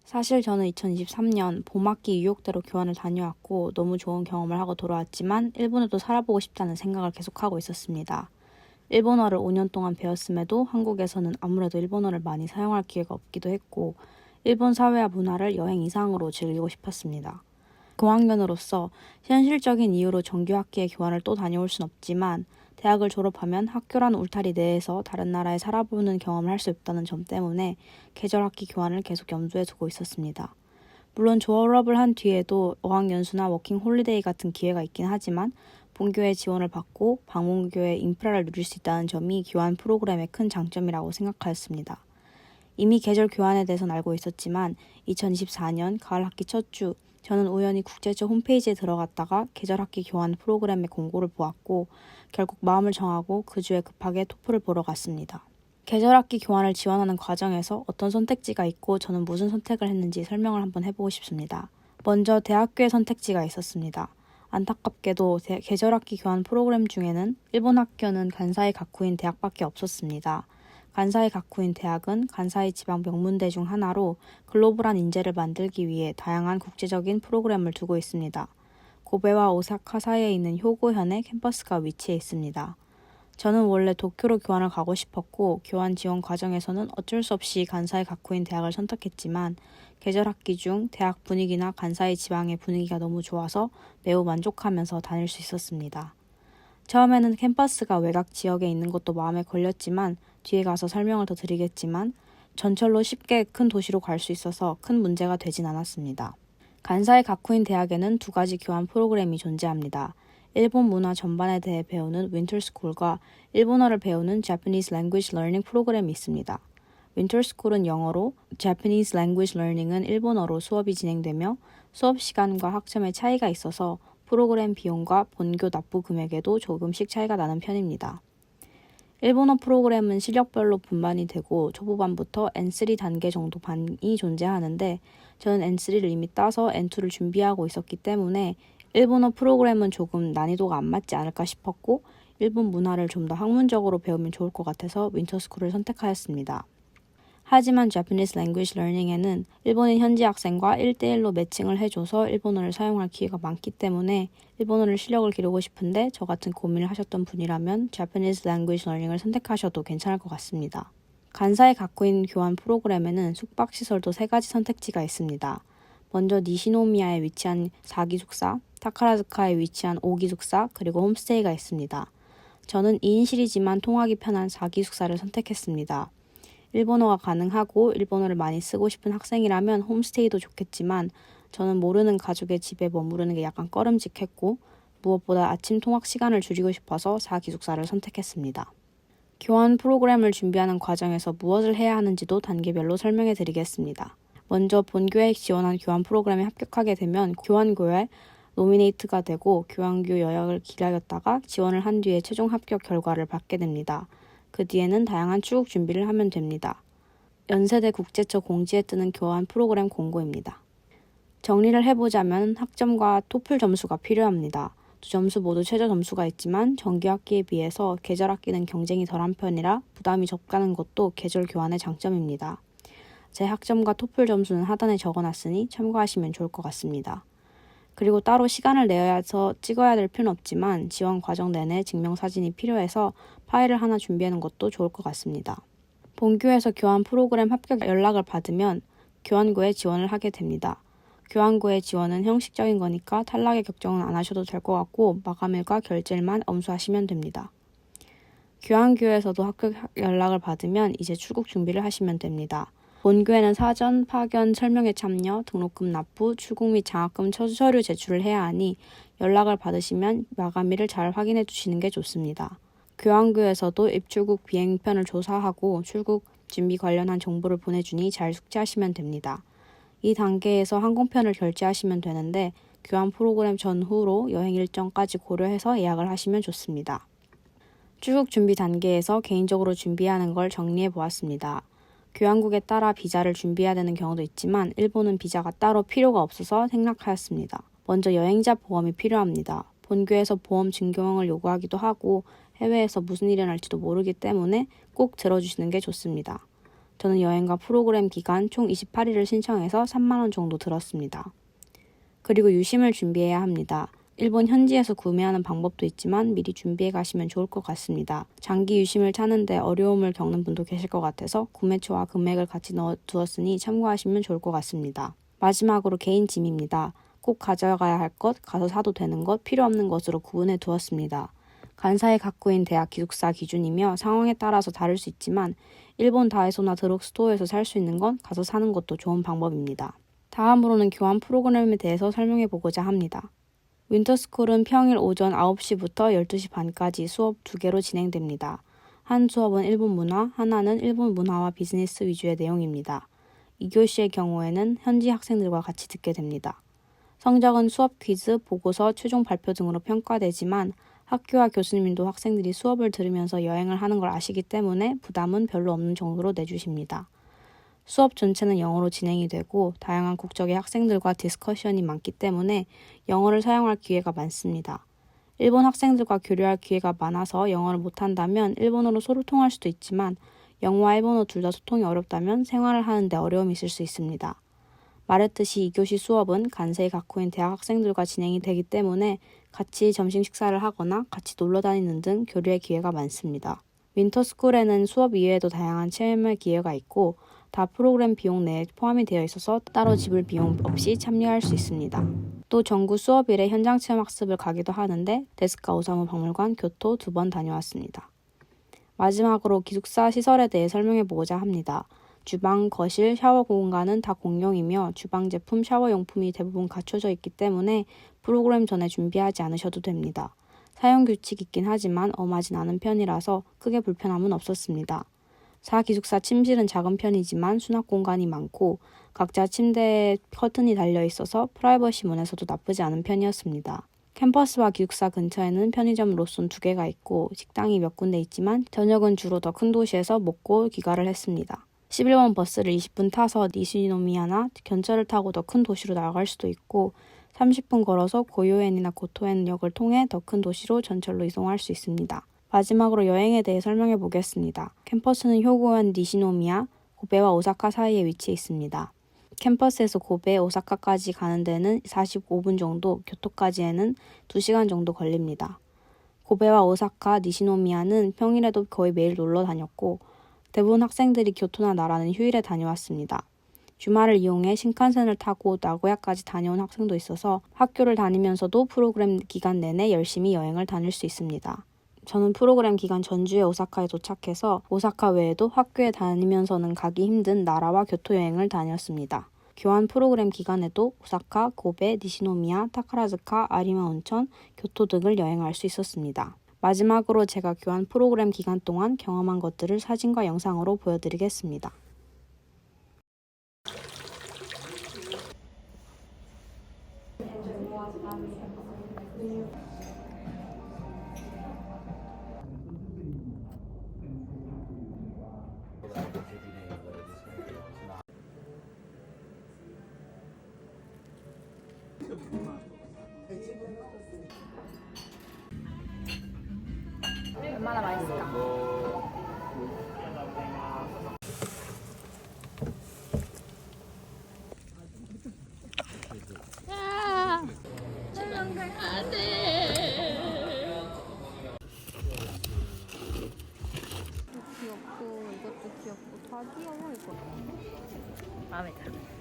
사실 저는 2023년 봄학기 유학대로 교환을 다녀왔고 너무 좋은 경험을 하고 돌아왔지만 일본에도 살아보고 싶다는 생각을 계속하고 있었습니다. 일본어를 5년 동안 배웠음에도 한국에서는 아무래도 일본어를 많이 사용할 기회가 없기도 했고 일본 사회와 문화를 여행 이상으로 즐기고 싶었습니다. 교환견으로서 현실적인 이유로 정규 학기에 교환을 또 다녀올 순 없지만 대학을 졸업하면 학교란 울타리 내에서 다른 나라에 살아보는 경험을 할 수 있다는 점 때문에 계절 학기 교환을 계속 염두에 두고 있었습니다. 물론 졸업을 한 뒤에도 어학연수나 워킹 홀리데이 같은 기회가 있긴 하지만 본교의 지원을 받고 방문교의 인프라를 누릴 수 있다는 점이 교환 프로그램의 큰 장점이라고 생각하였습니다. 이미 계절 교환에 대해서는 알고 있었지만 2024년 가을 학기 첫 주 저는 우연히 국제처 홈페이지에 들어갔다가 계절 학기 교환 프로그램의 공고를 보았고 결국 마음을 정하고 그 주에 급하게 토플을 보러 갔습니다. 계절 학기 교환을 지원하는 과정에서 어떤 선택지가 있고 저는 무슨 선택을 했는지 설명을 한번 해보고 싶습니다. 먼저 대학교의 선택지가 있었습니다. 안타깝게도 계절 학기 교환 프로그램 중에는 일본 학교는 간사이 가쿠인 대학밖에 없었습니다. 간사이 가쿠인 대학은 간사이 지방 명문대 중 하나로 글로벌한 인재를 만들기 위해 다양한 국제적인 프로그램을 두고 있습니다. 고베와 오사카 사이에 있는 효고현에 캠퍼스가 위치해 있습니다. 저는 원래 도쿄로 교환을 가고 싶었고 교환 지원 과정에서는 어쩔 수 없이 간사이 가쿠인 대학을 선택했지만 계절 학기 중 대학 분위기나 간사이 지방의 분위기가 너무 좋아서 매우 만족하면서 다닐 수 있었습니다. 처음에는 캠퍼스가 외곽 지역에 있는 것도 마음에 걸렸지만 뒤에 가서 설명을 더 드리겠지만 전철로 쉽게 큰 도시로 갈 수 있어서 큰 문제가 되진 않았습니다. 간사이 가쿠인 대학에는 두 가지 교환 프로그램이 존재합니다. 일본 문화 전반에 대해 배우는 윈터스쿨과 일본어를 배우는 Japanese Language Learning 프로그램이 있습니다. 윈터스쿨은 영어로, Japanese Language Learning은 일본어로 수업이 진행되며 수업 시간과 학점의 차이가 있어서 프로그램 비용과 본교 납부 금액에도 조금씩 차이가 나는 편입니다. 일본어 프로그램은 실력별로 분반이 되고 초보반부터 N3 단계 정도 반이 존재하는데 저는 N3를 이미 따서 N2를 준비하고 있었기 때문에 일본어 프로그램은 조금 난이도가 안 맞지 않을까 싶었고 일본 문화를 좀 더 학문적으로 배우면 좋을 것 같아서 윈터스쿨을 선택하였습니다. 하지만 Japanese Language Learning에는 일본인 현지 학생과 1대1로 매칭을 해줘서 일본어를 사용할 기회가 많기 때문에 일본어를 실력을 기르고 싶은데 저 같은 고민을 하셨던 분이라면 Japanese Language Learning을 선택하셔도 괜찮을 것 같습니다. 간사이 가쿠인 교환 프로그램에는 숙박시설도 3가지 선택지가 있습니다. 먼저 니시노미야에 위치한 4기숙사, 타카라즈카에 위치한 5기숙사, 그리고 홈스테이가 있습니다. 저는 2인실이지만 통하기 편한 4기숙사를 선택했습니다. 일본어가 가능하고 일본어를 많이 쓰고 싶은 학생이라면 홈스테이도 좋겠지만 저는 모르는 가족의 집에 머무르는 게 약간 꺼름직했고 무엇보다 아침 통학 시간을 줄이고 싶어서 4기숙사를 선택했습니다. 교환 프로그램을 준비하는 과정에서 무엇을 해야 하는지도 단계별로 설명해 드리겠습니다. 먼저 본교에 지원한 교환 프로그램에 합격하게 되면 교환교에 노미네이트가 되고 교환교 여행을 기다렸다가 지원을 한 뒤에 최종 합격 결과를 받게 됩니다. 그 뒤에는 다양한 출국 준비를 하면 됩니다. 연세대 국제처 공지에 뜨는 교환 프로그램 공고입니다. 정리를 해보자면 학점과 토플 점수가 필요합니다. 두 점수 모두 최저 점수가 있지만 정규 학기에 비해서 계절 학기는 경쟁이 덜한 편이라 부담이 적다는 것도 계절 교환의 장점입니다. 제 학점과 토플 점수는 하단에 적어놨으니 참고하시면 좋을 것 같습니다. 그리고 따로 시간을 내서 찍어야 될 필요는 없지만 지원 과정 내내 증명사진이 필요해서 파일을 하나 준비하는 것도 좋을 것 같습니다. 본교에서 교환 프로그램 합격 연락을 받으면 교환고에 지원을 하게 됩니다. 교환고의 지원은 형식적인 거니까 탈락의 걱정은 안 하셔도 될 것 같고 마감일과 결제일만 엄수하시면 됩니다. 교환교에서도 합격 연락을 받으면 이제 출국 준비를 하시면 됩니다. 본교에는 사전, 파견, 설명회 참여, 등록금 납부, 출국 및 장학금 서류 제출을 해야 하니 연락을 받으시면 마감일을 잘 확인해 두시는 게 좋습니다. 교환교에서도 입출국 비행편을 조사하고 출국 준비 관련한 정보를 보내주니 잘 숙지하시면 됩니다. 이 단계에서 항공편을 결제하시면 되는데 교환 프로그램 전후로 여행 일정까지 고려해서 예약을 하시면 좋습니다. 출국 준비 단계에서 개인적으로 준비해야 하는 걸 정리해 보았습니다. 교환국에 따라 비자를 준비해야 되는 경우도 있지만 일본은 비자가 따로 필요가 없어서 생략하였습니다. 먼저 여행자 보험이 필요합니다. 본교에서 보험 증명을 요구하기도 하고 해외에서 무슨 일이 날지도 모르기 때문에 꼭 들어주시는 게 좋습니다. 저는 여행과 프로그램 기간 총 28일을 신청해서 3만 원 정도 들었습니다. 그리고 유심을 준비해야 합니다. 일본 현지에서 구매하는 방법도 있지만 미리 준비해 가시면 좋을 것 같습니다. 장기 유심을 찾는데 어려움을 겪는 분도 계실 것 같아서 구매처와 금액을 같이 넣어 두었으니 참고하시면 좋을 것 같습니다. 마지막으로 개인 짐입니다. 꼭 가져가야 할 것, 가서 사도 되는 것, 필요 없는 것으로 구분해 두었습니다. 간사이 가쿠인 대학 기숙사 기준이며 상황에 따라서 다를 수 있지만 일본 다이소나 드럭스토어에서 살 수 있는 건 가서 사는 것도 좋은 방법입니다. 다음으로는 교환 프로그램에 대해서 설명해 보고자 합니다. 윈터스쿨은 평일 오전 9시부터 12시 반까지 수업 2개로 진행됩니다. 한 수업은 일본 문화, 하나는 일본 문화와 비즈니스 위주의 내용입니다. 2교시의 경우에는 현지 학생들과 같이 듣게 됩니다. 성적은 수업 퀴즈, 보고서, 최종 발표 등으로 평가되지만 학교와 교수님도 학생들이 수업을 들으면서 여행을 하는 걸 아시기 때문에 부담은 별로 없는 정도로 내주십니다. 수업 전체는 영어로 진행이 되고 다양한 국적의 학생들과 디스커션이 많기 때문에 영어를 사용할 기회가 많습니다. 일본 학생들과 교류할 기회가 많아서 영어를 못한다면 일본어로 소통할 수도 있지만 영어와 일본어 둘 다 소통이 어렵다면 생활을 하는데 어려움이 있을 수 있습니다. 말했듯이 2교시 수업은 간세이 가쿠인 대학 학생들과 진행이 되기 때문에 같이 점심 식사를 하거나 같이 놀러 다니는 등 교류의 기회가 많습니다. 윈터스쿨에는 수업 이외에도 다양한 체험의 기회가 있고 다 프로그램 비용 내에 포함이 되어 있어서 따로 지불 비용 없이 참여할 수 있습니다. 또 정구 수업일에 현장 체험 학습을 가기도 하는데 데스카 오사무 박물관, 교토 2번 다녀왔습니다. 마지막으로 기숙사 시설에 대해 설명해 보고자 합니다. 주방, 거실, 샤워 공간은 다 공용이며 주방 제품, 샤워용품이 대부분 갖춰져 있기 때문에 프로그램 전에 준비하지 않으셔도 됩니다. 사용 규칙이 있긴 하지만 엄하진 않은 편이라서 크게 불편함은 없었습니다. 4기숙사 침실은 작은 편이지만 수납 공간이 많고 각자 침대에 커튼이 달려 있어서 프라이버시 면에서도 나쁘지 않은 편이었습니다. 캠퍼스와 기숙사 근처에는 편의점 로손 2개가 있고 식당이 몇 군데 있지만 저녁은 주로 더 큰 도시에서 먹고 귀가를 했습니다. 11번 버스를 20분 타서 니시노미야나 견철을 타고 더 큰 도시로 나갈 수도 있고 30분 걸어서 고요엔이나 고토엔 역을 통해 더 큰 도시로 전철로 이동할 수 있습니다. 마지막으로 여행에 대해 설명해 보겠습니다. 캠퍼스는 효고현 니시노미야, 고베와 오사카 사이에 위치해 있습니다. 캠퍼스에서 고베, 오사카까지 가는 데는 45분 정도, 교토까지에는 2시간 정도 걸립니다. 고베와 오사카, 니시노미야는 평일에도 거의 매일 놀러 다녔고 대부분 학생들이 교토나 나라는 휴일에 다녀왔습니다. 주말을 이용해 신칸센을 타고 나고야까지 다녀온 학생도 있어서 학교를 다니면서도 프로그램 기간 내내 열심히 여행을 다닐 수 있습니다. 저는 프로그램 기간 전주에 오사카에 도착해서 오사카 외에도 학교에 다니면서는 가기 힘든 나라와 교토 여행을 다녔습니다. 교환 프로그램 기간에도 오사카, 고베, 니시노미야, 타카라즈카, 아리마 온천, 교토 등을 여행할 수 있었습니다. 마지막으로 제가 교환 프로그램 기간 동안 경험한 것들을 사진과 영상으로 보여드리겠습니다. 얼마나 맛있을까? 귀엽고 이것도 귀엽고 다 귀여워 이거. 마음에 들어.